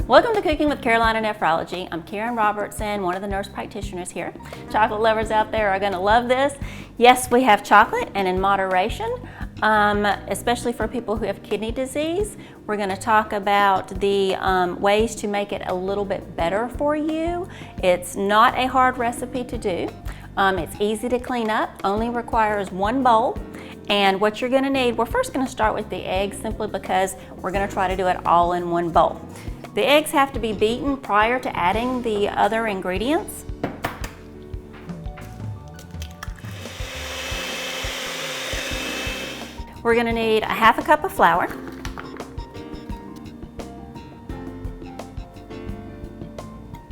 Welcome to Cooking with Carolina Nephrology. I'm Karen Robertson, one of the nurse practitioners here. Chocolate lovers out there are going to love this. Yes, we have chocolate, and in moderation, especially for people who have kidney disease. We're going to talk about the ways to make it a little bit better for you. It's not a hard recipe to do. It's easy to clean up, only requires one bowl. And what you're going to need, we're first going to start with the eggs simply because we're going to try to do it all in one bowl. The eggs have to be beaten prior to adding the other ingredients. We're going to need a half a cup of flour.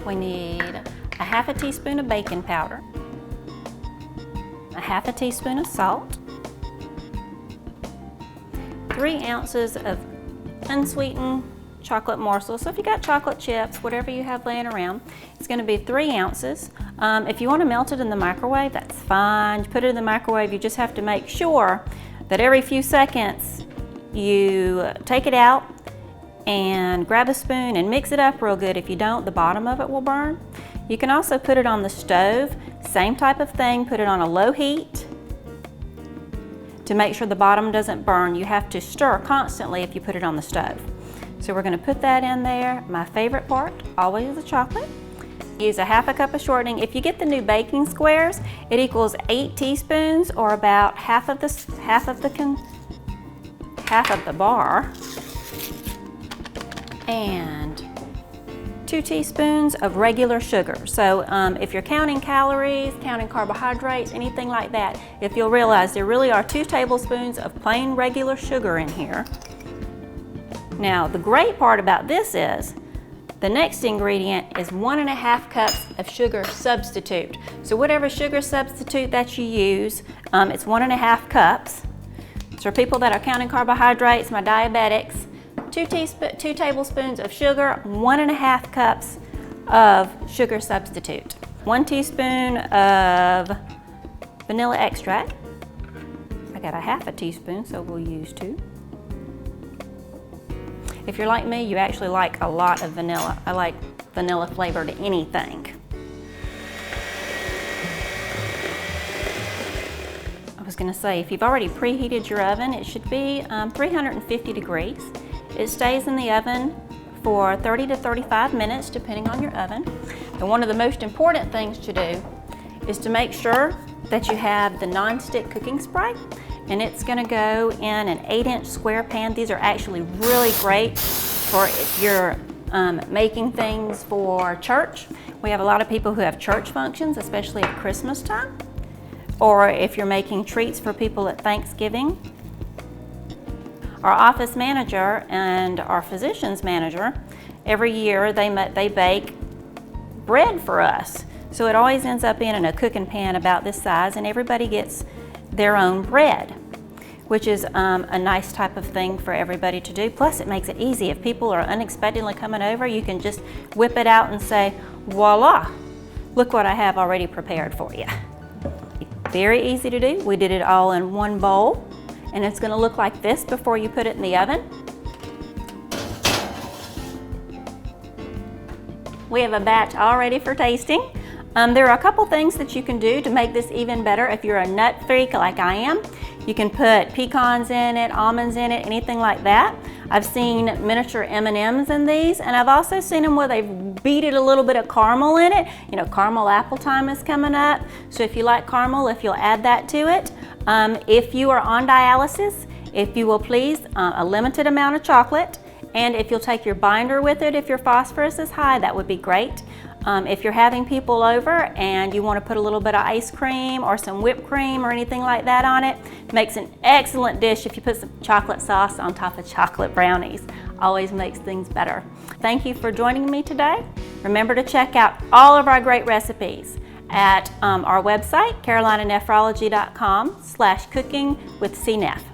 We need a half a teaspoon of baking powder, a half a teaspoon of salt, 3 ounces of unsweetened chocolate morsels. So if you got chocolate chips, whatever you have laying around, it's going to be 3 ounces. If you want to melt it in the microwave, that's fine. You put it in the microwave, you just have to make sure that every few seconds you take it out and grab a spoon and mix it up real good. If you don't, the bottom of it will burn. You can also put it on the stove, same type of thing, put it on a low heat to make sure the bottom doesn't burn. You have to stir constantly if you put it on the stove. So we're going to put that in there. My favorite part, always the chocolate. Use a half a cup of shortening. If you get the new baking squares, it equals 8 teaspoons or about half of the bar, and 2 teaspoons of regular sugar. So if you're counting calories, counting carbohydrates, anything like that, if you'll realize there really are 2 tablespoons of plain regular sugar in here. Now, the great part about this is the next ingredient is 1.5 cups of sugar substitute. So whatever sugar substitute that you use, it's 1.5 cups. So for people that are counting carbohydrates, my diabetics, 2 tablespoons of sugar, 1.5 cups of sugar substitute. 1 teaspoon of vanilla extract. I got a half a teaspoon, so we'll use 2. If you're like me, you actually like a lot of vanilla. I like vanilla flavored anything. I was going to say, if you've already preheated your oven, it should be 350 degrees. It stays in the oven for 30 to 35 minutes, depending on your oven. And one of the most important things to do is to make sure that you have the non-stick cooking spray. And it's going to go in an 8-inch square pan. These are actually really great for if you're making things for church. We have a lot of people who have church functions, especially at Christmas time, or if you're making treats for people at Thanksgiving. Our office manager and our physician's manager, every year they bake bread for us. So it always ends up in a cooking pan about this size, and everybody gets their own bread, which is a nice type of thing for everybody to do. Plus it makes it easy. If people are unexpectedly coming over, you can just whip it out and say, voila, look what I have already prepared for you. Very easy to do. We did it all in one bowl, and it's going to look like this before you put it in the oven. We have a batch all ready for tasting. There are a couple things that you can do to make this even better. If you're a nut freak like I am, you can put pecans in it, almonds in it, anything like that. I've seen miniature M&Ms in these, and I've also seen them where they've beaded a little bit of caramel in it. You know, caramel apple time is coming up, so if you like caramel, if you'll add that to it. If you are on dialysis, if you will please, a limited amount of chocolate, and if you'll take your binder with it, if your phosphorus is high, that would be great. If you're having people over and you want to put a little bit of ice cream or some whipped cream or anything like that on it, makes an excellent dish if you put some chocolate sauce on top of chocolate brownies. Always makes things better. Thank you for joining me today. Remember to check out all of our great recipes at our website, carolinanephrology.com/cooking with CNEPH.